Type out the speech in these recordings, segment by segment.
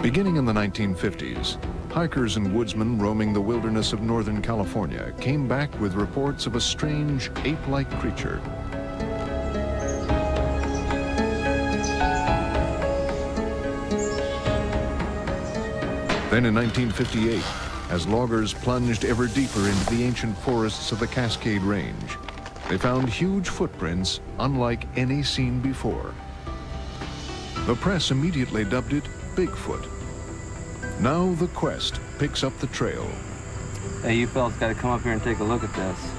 Beginning in the 1950s, hikers and woodsmen roaming the wilderness of Northern California came back with reports of a strange ape-like creature. Then in 1958, as loggers plunged ever deeper into the ancient forests of the Cascade Range, they found huge footprints unlike any seen before. The press immediately dubbed it Bigfoot. Now the quest picks up the trail. Hey, you fellas got to come up here and take a look at this.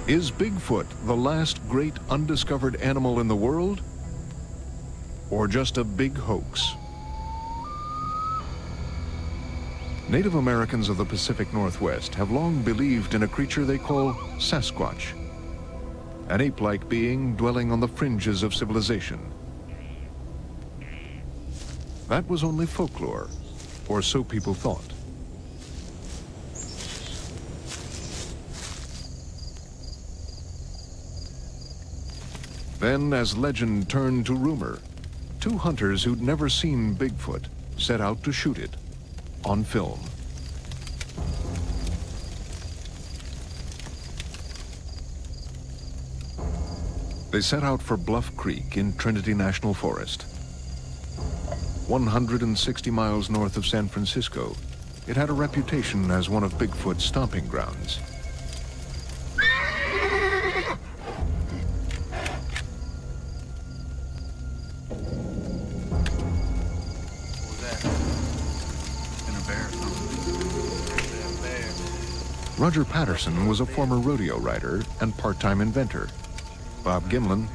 Is Bigfoot the last great undiscovered animal in the world? Or just a big hoax? Native Americans of the Pacific Northwest have long believed in a creature they call Sasquatch, an ape-like being dwelling on the fringes of civilization. That was only folklore, or so people thought. Then, as legend turned to rumor, two hunters who'd never seen Bigfoot set out to shoot it on film. They set out for Bluff Creek in Trinity National Forest. 160 miles north of San Francisco, it had a reputation as one of Bigfoot's stomping grounds. Roger Patterson was a former rodeo rider and part-time inventor. Bob Gimlin,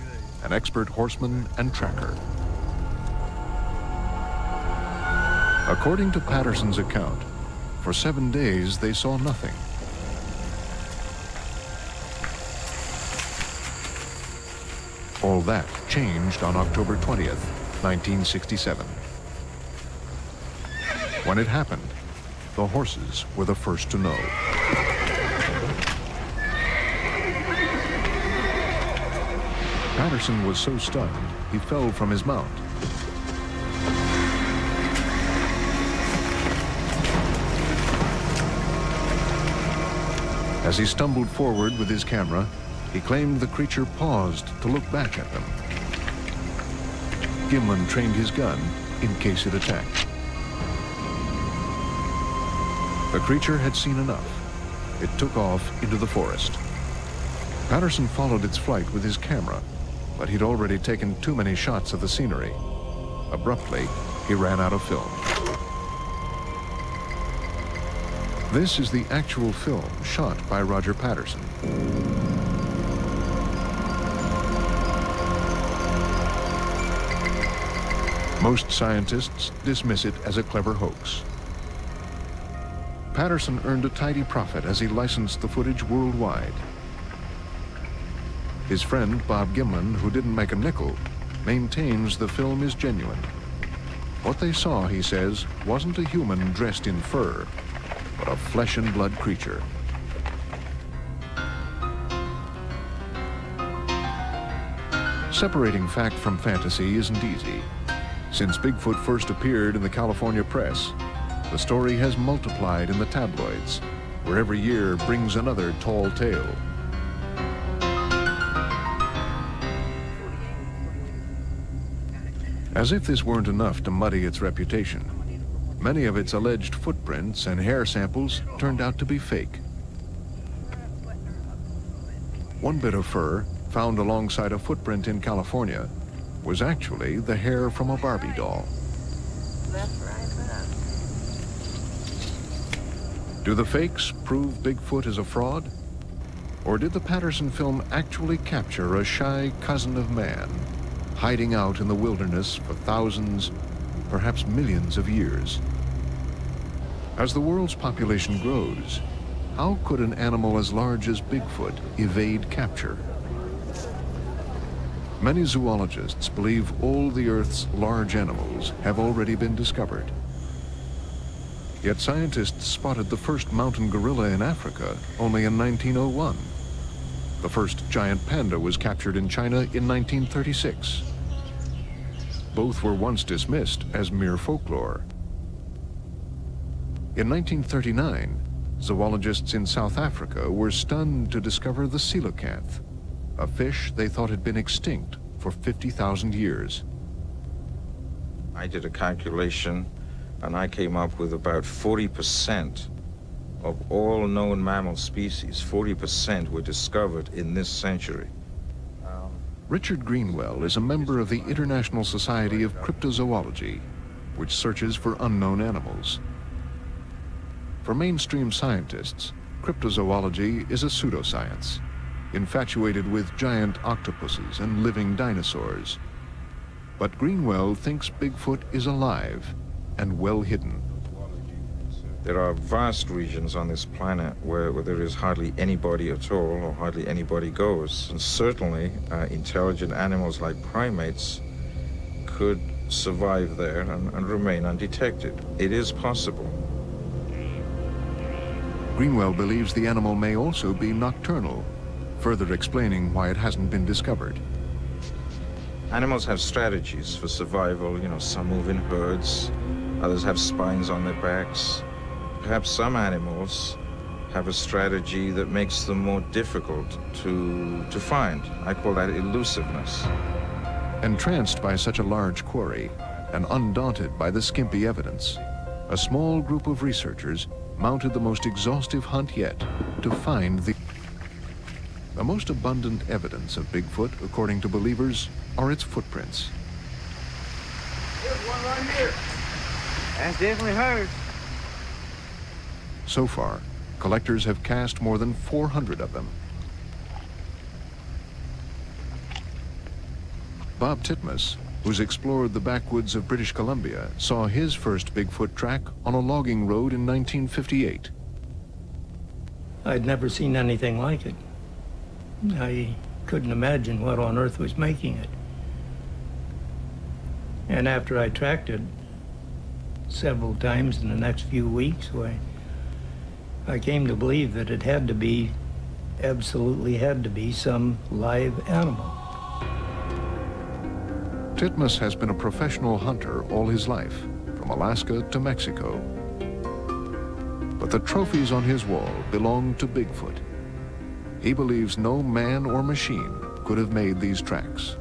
an expert horseman and tracker. According to Patterson's account, for 7 days they saw nothing. All that changed on October 20th, 1967. When it happened, the horses were the first to know. Patterson was so stunned, he fell from his mount. As he stumbled forward with his camera, he claimed the creature paused to look back at them. Gimlin trained his gun in case it attacked. The creature had seen enough. It took off into the forest. Patterson followed its flight with his camera, but he'd already taken too many shots of the scenery. Abruptly, he ran out of film. This is the actual film shot by Roger Patterson. Most scientists dismiss it as a clever hoax. Patterson earned a tidy profit as he licensed the footage worldwide. His friend, Bob Gimlin, who didn't make a nickel, maintains the film is genuine. What they saw, he says, wasn't a human dressed in fur, but a flesh and blood creature. Separating fact from fantasy isn't easy. Since Bigfoot first appeared in the California press, the story has multiplied in the tabloids, where every year brings another tall tale. As if this weren't enough to muddy its reputation, many of its alleged footprints and hair samples turned out to be fake. One bit of fur, found alongside a footprint in California, was actually the hair from a Barbie doll. Do the fakes prove Bigfoot is a fraud? Or did the Patterson film actually capture a shy cousin of man, hiding out in the wilderness for thousands, perhaps millions of years? As the world's population grows, how could an animal as large as Bigfoot evade capture? Many zoologists believe all the Earth's large animals have already been discovered. Yet scientists spotted the first mountain gorilla in Africa only in 1901. The first giant panda was captured in China in 1936. Both were once dismissed as mere folklore. In 1939, zoologists in South Africa were stunned to discover the coelacanth, a fish they thought had been extinct for 50,000 years. I did a calculation, and I came up with about 40% of all known mammal species, 40% were discovered in this century. Richard Greenwell is a member of the International Society of Cryptozoology, which searches for unknown animals. For mainstream scientists, cryptozoology is a pseudoscience, infatuated with giant octopuses and living dinosaurs. But Greenwell thinks Bigfoot is alive and well hidden. There are vast regions on this planet where there is hardly anybody at all, or hardly anybody goes. And certainly, intelligent animals like primates could survive there and remain undetected. It is possible. Greenwell believes the animal may also be nocturnal, further explaining why it hasn't been discovered. Animals have strategies for survival. You know, some move in herds, others have spines on their backs. Perhaps some animals have a strategy that makes them more difficult to find. I call that elusiveness. Entranced by such a large quarry and undaunted by the skimpy evidence, a small group of researchers mounted the most exhaustive hunt yet to find the most abundant evidence of Bigfoot, according to believers, are its footprints. There's one right here. That's definitely hers. So far, collectors have cast more than 400 of them. Bob Titmus, who's explored the backwoods of British Columbia, saw his first Bigfoot track on a logging road in 1958. I'd never seen anything like it. I couldn't imagine what on earth was making it. And after I tracked it several times in the next few weeks, I came to believe that it had to be, absolutely had to be, some live animal. Titmus has been a professional hunter all his life, from Alaska to Mexico. But the trophies on his wall belong to Bigfoot. He believes no man or machine could have made these tracks.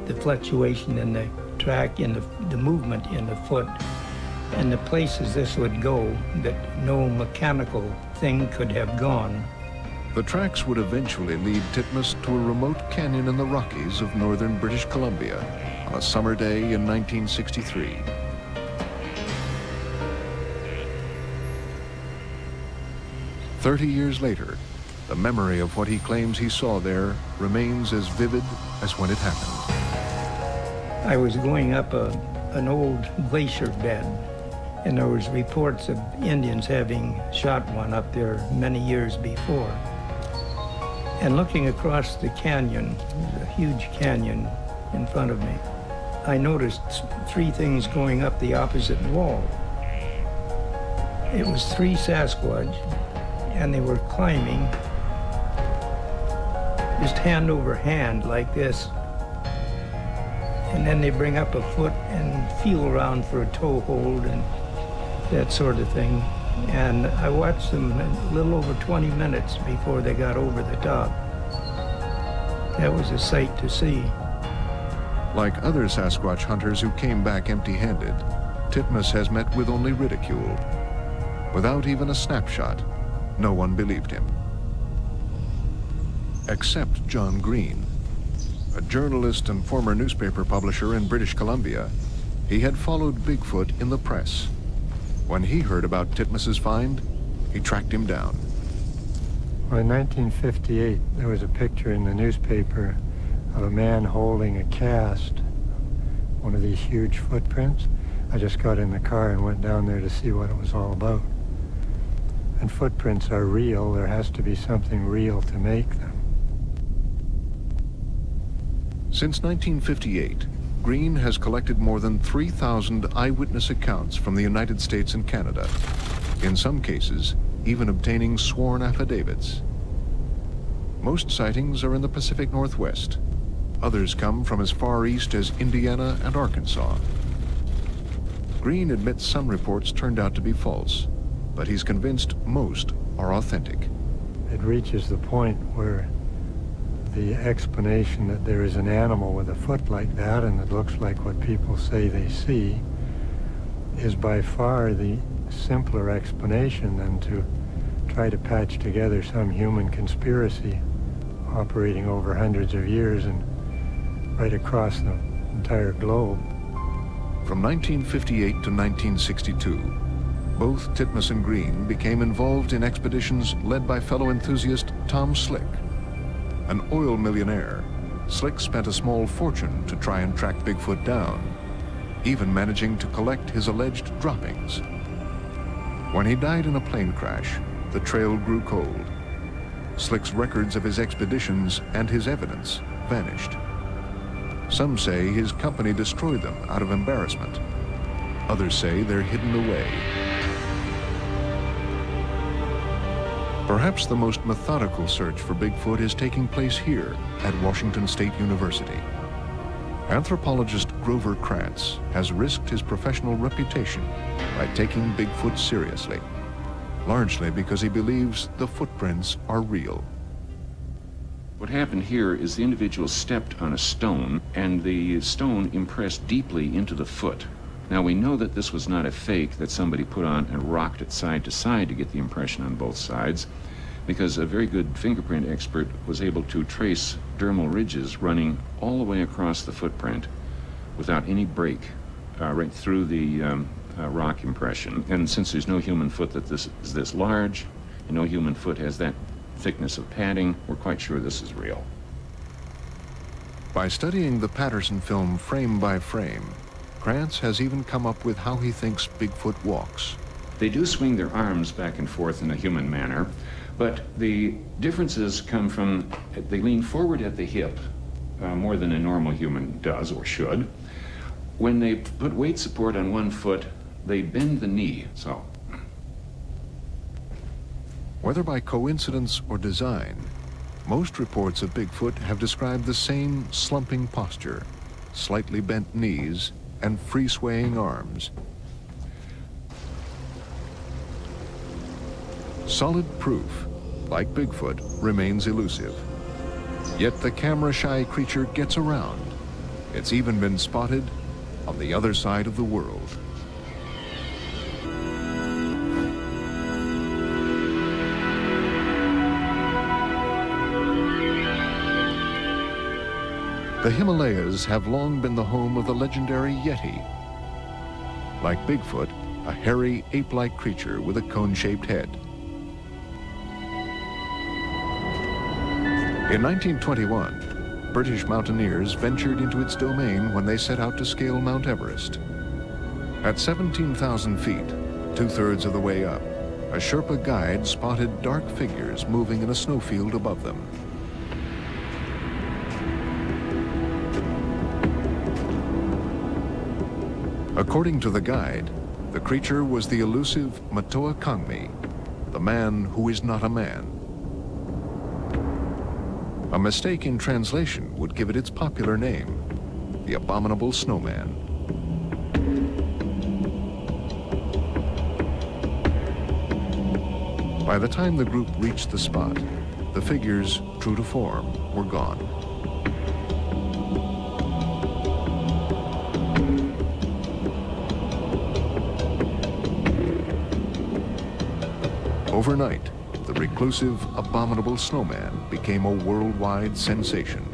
The fluctuation in the track, in the movement in the foot, and the places this would go that no mechanical thing could have gone. The tracks would eventually lead Titmus to a remote canyon in the Rockies of northern British Columbia on a summer day in 1963. "30 years later, the memory of what he claims he saw there remains as vivid as when it happened. I was going up an old glacier bed, and there was reports of Indians having shot one up there many years before. And looking across the canyon, a huge canyon in front of me, I noticed three things going up the opposite wall. It was three Sasquatch, and they were climbing just hand over hand like this. And then they bring up a foot and feel around for a toe hold and that sort of thing. And I watched them a little over 20 minutes before they got over the top. That was a sight to see. Like other Sasquatch hunters who came back empty-handed, Titmus has met with only ridicule. Without even a snapshot, no one believed him. Except John Green. A journalist and former newspaper publisher in British Columbia, he had followed Bigfoot in the press. When he heard about Titmus's find, he tracked him down. Well, in 1958, there was a picture in the newspaper of a man holding a cast, one of these huge footprints. I just got in the car and went down there to see what it was all about. And footprints are real. There has to be something real to make them. Since 1958, Green has collected more than 3,000 eyewitness accounts from the United States and Canada, in some cases even obtaining sworn affidavits. Most sightings are in the Pacific Northwest. Others come from as far east as Indiana and Arkansas. Green admits some reports turned out to be false, but he's convinced most are authentic. It reaches the point where the explanation that there is an animal with a foot like that and it looks like what people say they see is by far the simpler explanation than to try to patch together some human conspiracy operating over hundreds of years and right across the entire globe. From 1958 to 1962, both Titmus and Green became involved in expeditions led by fellow enthusiast Tom Slick. An oil millionaire, Slick spent a small fortune to try and track Bigfoot down, even managing to collect his alleged droppings. When he died in a plane crash, the trail grew cold. Slick's records of his expeditions and his evidence vanished. Some say his company destroyed them out of embarrassment. Others say they're hidden away. Perhaps the most methodical search for Bigfoot is taking place here at Washington State University. Anthropologist Grover Krantz has risked his professional reputation by taking Bigfoot seriously, largely because he believes the footprints are real. What happened here is the individual stepped on a stone, and the stone impressed deeply into the foot. Now, we know that this was not a fake that somebody put on and rocked it side to side to get the impression on both sides, because a very good fingerprint expert was able to trace dermal ridges running all the way across the footprint without any break, right through the rock impression. And since there's no human foot that is this large, and no human foot has that thickness of padding, we're quite sure this is real. By studying the Patterson film frame by frame, Krantz has even come up with how he thinks Bigfoot walks. They do swing their arms back and forth in a human manner, but the differences come from, they lean forward at the hip more than a normal human does or should. When they put weight support on one foot, they bend the knee, so. Whether by coincidence or design, most reports of Bigfoot have described the same slumping posture, slightly bent knees, and free-swaying arms. Solid proof, like Bigfoot, remains elusive. Yet the camera-shy creature gets around. It's even been spotted on the other side of the world. The Himalayas have long been the home of the legendary Yeti. Like Bigfoot, a hairy, ape-like creature with a cone-shaped head. In 1921, British mountaineers ventured into its domain when they set out to scale Mount Everest. At 17,000 feet, 2/3 of the way up, a Sherpa guide spotted dark figures moving in a snowfield above them. According to the guide, the creature was the elusive Matoa Kangmi, the man who is not a man. A mistake in translation would give it its popular name, the Abominable Snowman. By the time the group reached the spot, the figures, true to form, were gone. Overnight, the reclusive, abominable snowman became a worldwide sensation.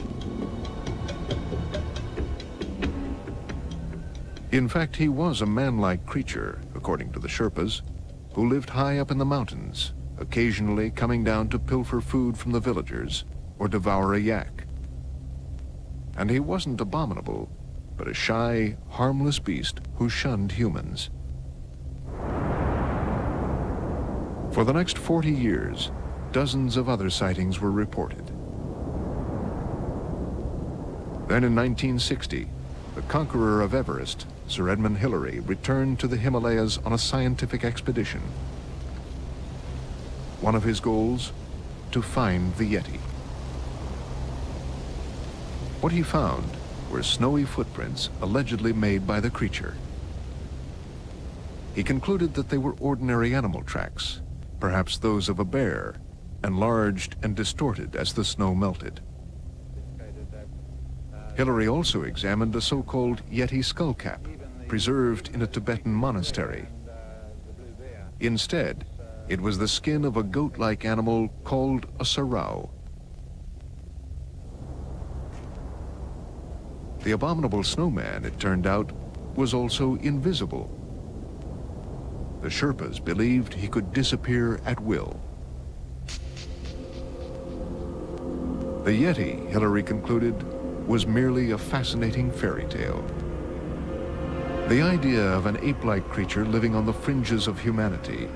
In fact, he was a man-like creature, according to the Sherpas, who lived high up in the mountains, occasionally coming down to pilfer food from the villagers or devour a yak. And he wasn't abominable, but a shy, harmless beast who shunned humans. For the next 40 years, dozens of other sightings were reported. Then in 1960, the conqueror of Everest, Sir Edmund Hillary, returned to the Himalayas on a scientific expedition. One of his goals, to find the Yeti. What he found were snowy footprints allegedly made by the creature. He concluded that they were ordinary animal tracks, perhaps those of a bear, enlarged and distorted as the snow melted. Hillary also examined a so-called Yeti skullcap, preserved in a Tibetan monastery. Instead, it was the skin of a goat-like animal called a sarau. The abominable snowman, it turned out, was also invisible. The Sherpas believed he could disappear at will. The Yeti, Hillary concluded, was merely a fascinating fairy tale. The idea of an ape-like creature living on the fringes of humanity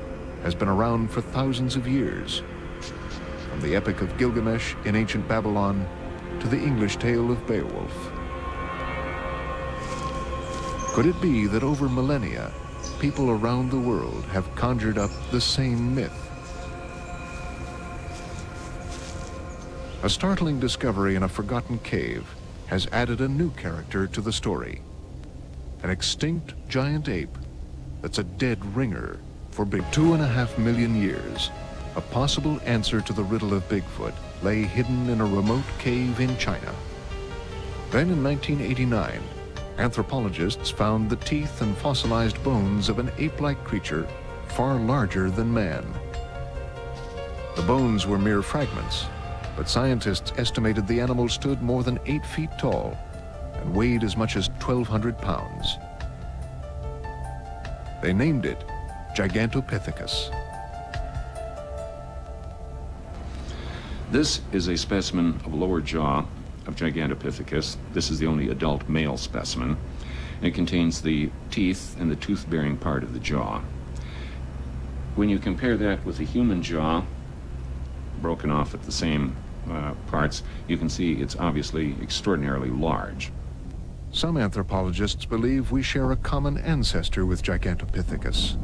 has been around for thousands of years, from the Epic of Gilgamesh in ancient Babylon to the English tale of Beowulf. Could it be that over millennia, people around the world have conjured up the same myth? A startling discovery in a forgotten cave has added a new character to the story. An extinct giant ape that's a dead ringer for 2.5 million years. A possible answer to the riddle of Bigfoot lay hidden in a remote cave in China. Then in 1989, anthropologists found the teeth and fossilized bones of an ape-like creature far larger than man. The bones were mere fragments, but scientists estimated the animal stood more than 8 feet tall and weighed as much as 1,200 pounds. They named it Gigantopithecus. This is a specimen of lower jaw of Gigantopithecus. This is the only adult male specimen. It contains the teeth and the tooth-bearing part of the jaw. When you compare that with the human jaw, broken off at the same parts, you can see it's obviously extraordinarily large. Some anthropologists believe we share a common ancestor with Gigantopithecus.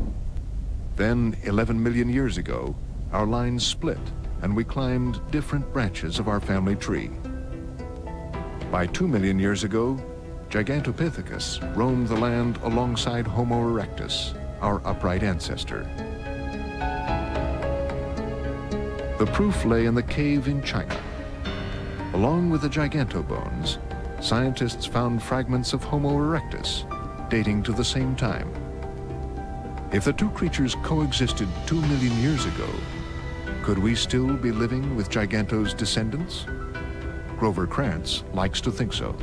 Then, 11 million years ago, our lines split and we climbed different branches of our family tree. By 2 million years ago, Gigantopithecus roamed the land alongside Homo erectus, our upright ancestor. The proof lay in the cave in China. Along with the gigantobones, scientists found fragments of Homo erectus dating to the same time. If the two creatures coexisted 2 million years ago, could we still be living with Giganto's descendants? Grover Krantz likes to think so.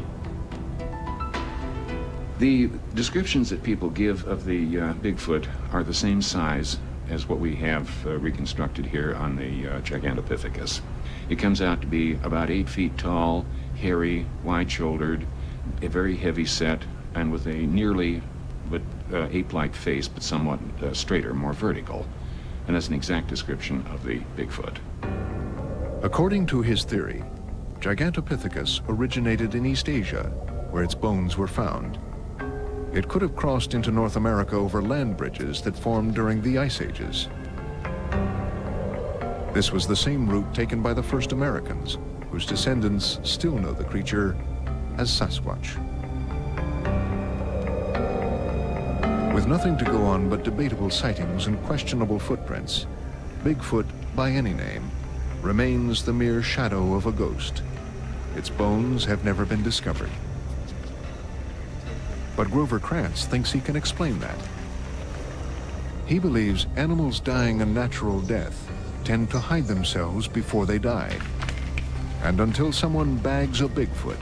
The descriptions that people give of the Bigfoot are the same size as what we have reconstructed here on the Gigantopithecus. It comes out to be about 8 feet tall, hairy, wide-shouldered, a very heavy set, and with a nearly but ape-like face, but somewhat straighter, more vertical. And that's an exact description of the Bigfoot. According to his theory, Gigantopithecus originated in East Asia, where its bones were found. It could have crossed into North America over land bridges that formed during the Ice Ages. This was the same route taken by the first Americans, whose descendants still know the creature as Sasquatch. With nothing to go on but debatable sightings and questionable footprints, Bigfoot, by any name, remains the mere shadow of a ghost. Its bones have never been discovered. But Grover Krantz thinks he can explain that. He believes animals dying a natural death tend to hide themselves before they die. And until someone bags a Bigfoot,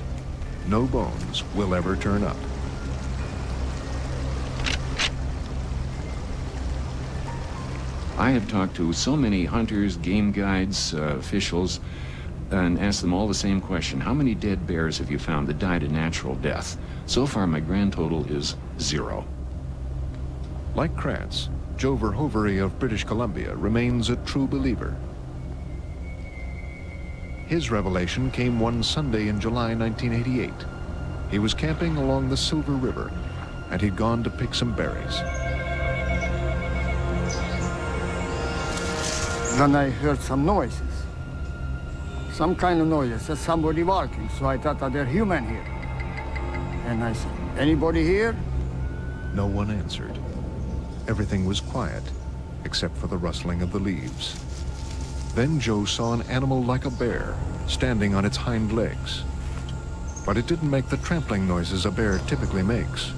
no bones will ever turn up. I have talked to so many hunters, game guides, officials, and asked them all the same question. How many dead bears have you found that died a natural death? So far, my grand total is 0. Like Krantz, Joe Verhoevery of British Columbia remains a true believer. His revelation came one Sunday in July 1988. He was camping along the Silver River, and he'd gone to pick some berries. Then I heard some noises. Some kind of noises, there's somebody walking, so I thought that they're human here. And I said, anybody here? No one answered. everything was quiet, except for the rustling of the leaves. Then Joe saw an animal like a bear, standing on its hind legs. But it didn't make the trampling noises a bear typically makes.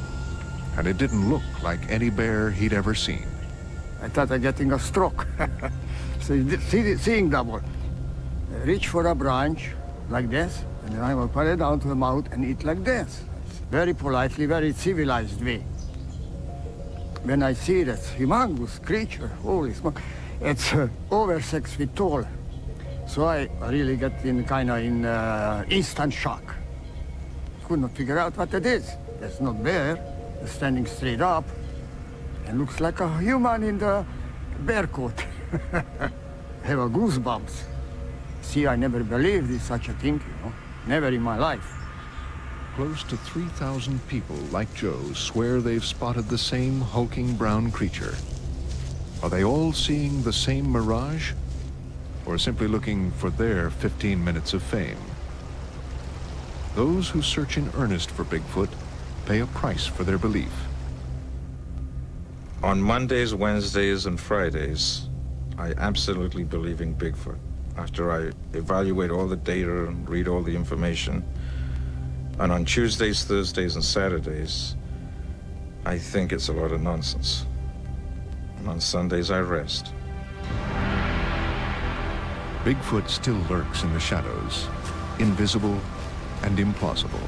And it didn't look like any bear he'd ever seen. I thought I'm getting a stroke. So seeing double. Reach for a branch like this, and then I will put it down to the mouth and eat like this. Very politely, very civilized way. When I see that humongous creature, holy smoke, it's over 6 feet tall. So I really get in kind of in instant shock. Could not figure out what it is. It's not bear, it's standing straight up and looks like a human in the bear coat. Have a goosebumps. See, I never believed in such a thing, you know, never in my life. Close to 3,000 people like Joe swear they've spotted the same hulking brown creature. Are they all seeing the same mirage, or simply looking for their 15 minutes of fame? Those who search in earnest for Bigfoot pay a price for their belief. On Mondays, Wednesdays, and Fridays, I absolutely believe in Bigfoot. After I evaluate all the data and read all the information. And on Tuesdays, Thursdays, and Saturdays, I think it's a lot of nonsense. And on Sundays, I rest. Bigfoot still lurks in the shadows, invisible and implausible.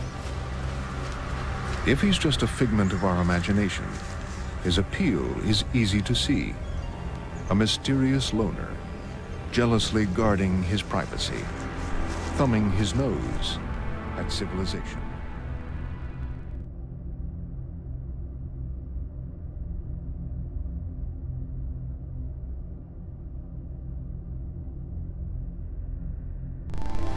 If he's just a figment of our imagination, his appeal is easy to see. A mysterious loner, jealously guarding his privacy, thumbing his nose at civilization.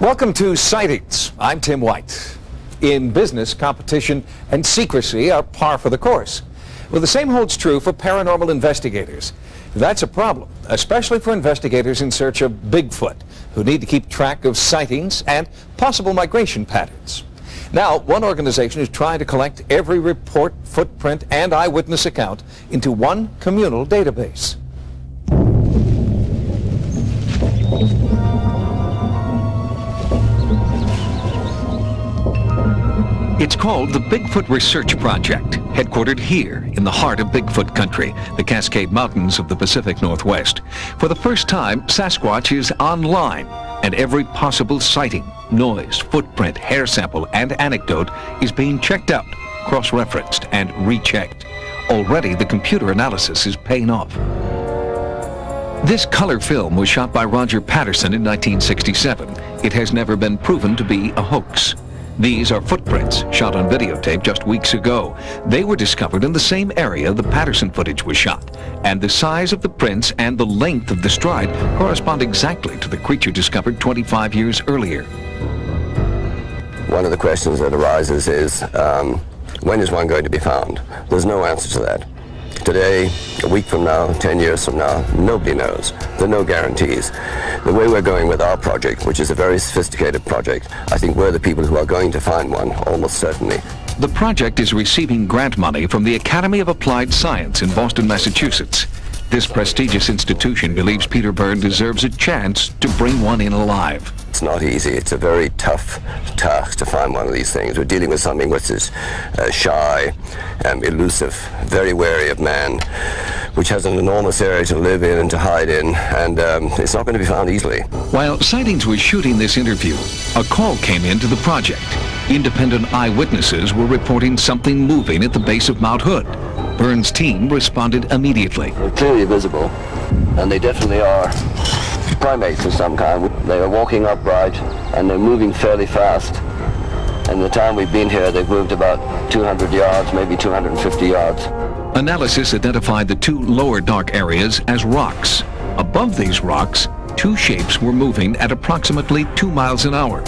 Welcome to Sightings. I'm Tim White. In business, competition and secrecy are par for the course. Well, the same holds true for paranormal investigators. That's a problem, especially for investigators in search of Bigfoot, who need to keep track of sightings and possible migration patterns. Now, one organization is trying to collect every report, footprint, and eyewitness account into one communal database. It's called the Bigfoot Research Project, headquartered here in the heart of Bigfoot country, the Cascade Mountains of the Pacific Northwest. For the first time, Sasquatch is online, and every possible sighting, noise, footprint, hair sample, and anecdote is being checked out, cross-referenced, and rechecked. Already, the computer analysis is paying off. This color film was shot by Roger Patterson in 1967. It has never been proven to be a hoax. These are footprints shot on videotape just weeks ago. They were discovered in the same area the Patterson footage was shot, and the size of the prints and the length of the stride correspond exactly to the creature discovered 25 years earlier. One of the questions that arises is, when is one going to be found? There's no answer to that. Today, a week from now, 10 years from now, nobody knows. There are no guarantees. The way we're going with our project, which is a very sophisticated project, I think we're the people who are going to find one, almost certainly. The project is receiving grant money from the Academy of Applied Science in Boston, Massachusetts. This prestigious institution believes Peter Byrne deserves a chance to bring one in alive. It's not easy. It's a very tough task to find one of these things. We're dealing with something which is shy, elusive, very wary of man, which has an enormous area to live in and to hide in, and it's not going to be found easily. While Sightings was shooting this interview, a call came into the project. Independent eyewitnesses were reporting something moving at the base of Mount Hood. Byrne's team responded immediately. They're clearly visible, and they definitely are primates of some kind. They are walking upright, and they're moving fairly fast. And the time we've been here, they've moved about 200 yards, maybe 250 yards. Analysis identified the two lower dark areas as rocks. Above these rocks, two shapes were moving at approximately 2 miles an hour.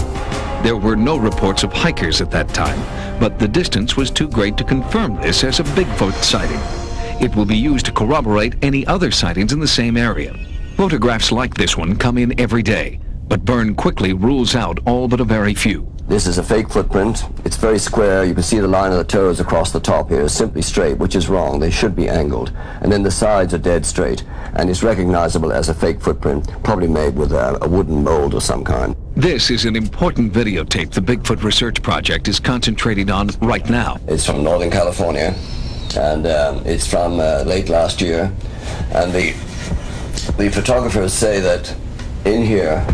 There were no reports of hikers at that time, but the distance was too great to confirm this as a Bigfoot sighting. It will be used to corroborate any other sightings in the same area. Photographs like this one come in every day, but Byrne quickly rules out all but a very few. This is a fake footprint. It's very square. You can see the line of the toes across the top here is simply straight, which is wrong. They should be angled. And then the sides are dead straight. And it's recognizable as a fake footprint, probably made with a wooden mold of some kind. This is an important videotape the Bigfoot Research Project is concentrating on right now. It's from Northern California, and it's from late last year. And the photographers say that in here,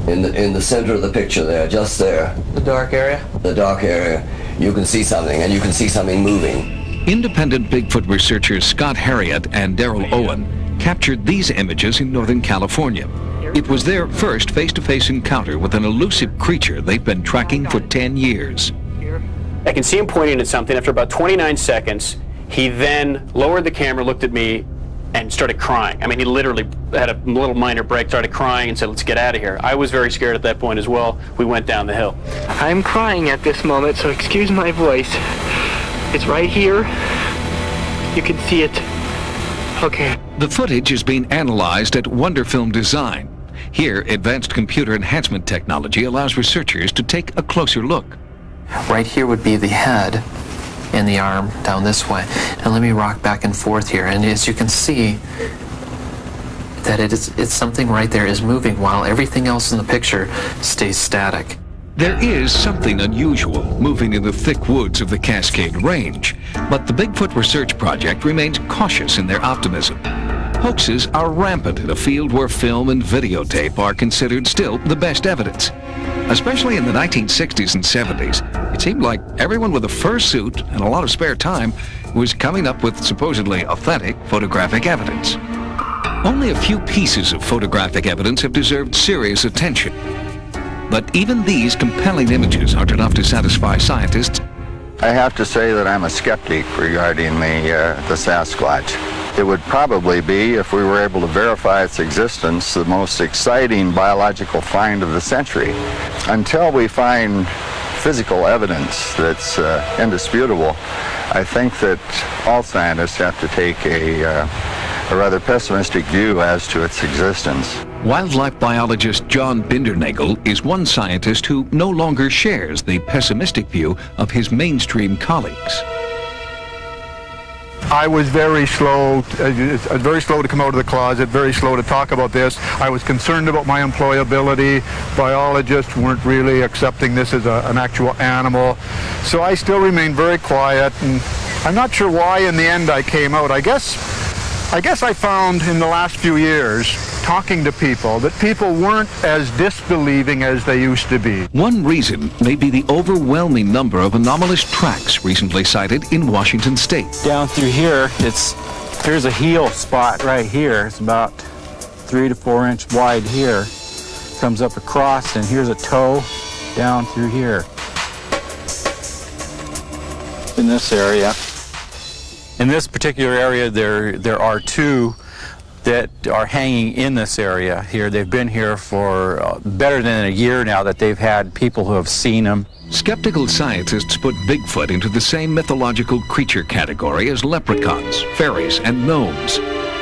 in the center of the picture there, just there. The dark area? The dark area, you can see something, and you can see something moving. Independent Bigfoot researchers Scott Harriott and Daryl Owen captured these images in Northern California. It was their first face-to-face encounter with an elusive creature they've been tracking for 10 years. I can see him pointing at something. After about 29 seconds, he then lowered the camera, looked at me, and started crying. I mean, he literally had a little minor break, started crying, and said, "Let's get out of here." I was very scared at that point as well. We went down the hill. I'm crying at this moment, so excuse my voice. It's right here. You can see it. Okay. The footage is being analyzed at Wonderfilm Design. Here, advanced computer enhancement technology allows researchers to take a closer look. Right here would be the head and the arm down this way. Now let me rock back and forth here, and as you can see that it's something right there is moving while everything else in the picture stays static. There is something unusual moving in the thick woods of the Cascade Range, but the Bigfoot Research Project remains cautious in their optimism. Hoaxes are rampant in a field where film and videotape are considered still the best evidence. Especially in the 1960s and 70s, it seemed like everyone with a fursuit and a lot of spare time was coming up with supposedly authentic photographic evidence. Only a few pieces of photographic evidence have deserved serious attention. But even these compelling images aren't enough to satisfy scientists. I have to say that I'm a skeptic regarding the Sasquatch. It would probably be, if we were able to verify its existence, the most exciting biological find of the century. Until we find physical evidence that's indisputable, I think that all scientists have to take a rather pessimistic view as to its existence. Wildlife biologist John Bindernagel is one scientist who no longer shares the pessimistic view of his mainstream colleagues. I was very slow to come out of the closet, very slow to talk about this. I was concerned about my employability. Biologists weren't really accepting this as an actual animal. So I still remained very quiet, and I'm not sure why in the end I came out. I guess I found in the last few years, talking to people, that people weren't as disbelieving as they used to be. One reason may be the overwhelming number of anomalous tracks recently sighted in Washington state. Down through here, here's a heel spot right here. It's about 3 to 4 inch wide here. Comes up across, and here's a toe down through here. In this area. In this particular area, there are two that are hanging in this area here. They've been here for better than a year now that they've had people who have seen them. Skeptical scientists put Bigfoot into the same mythological creature category as leprechauns, fairies, and gnomes.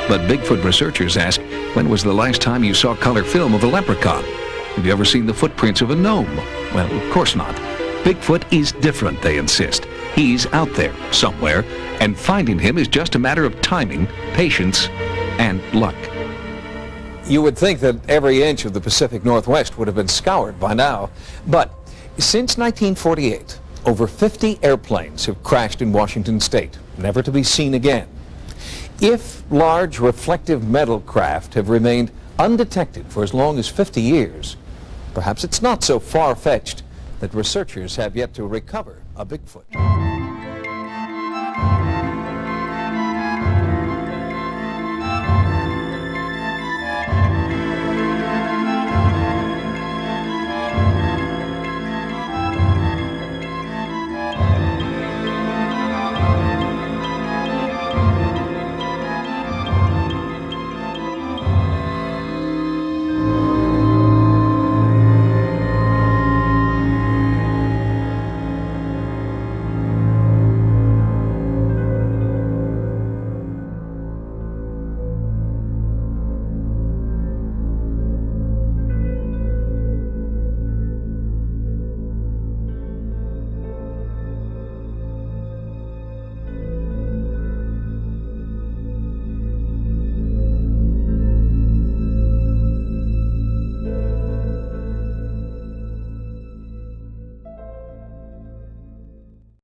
But Bigfoot researchers ask, when was the last time you saw color film of a leprechaun? Have you ever seen the footprints of a gnome? Well, of course not. Bigfoot is different, they insist. He's out there somewhere, and finding him is just a matter of timing, patience, and luck. You would think that every inch of the Pacific Northwest would have been scoured by now. But since 1948, over 50 airplanes have crashed in Washington state, never to be seen again. If large reflective metal craft have remained undetected for as long as 50 years, perhaps it's not so far-fetched that researchers have yet to recover a Bigfoot.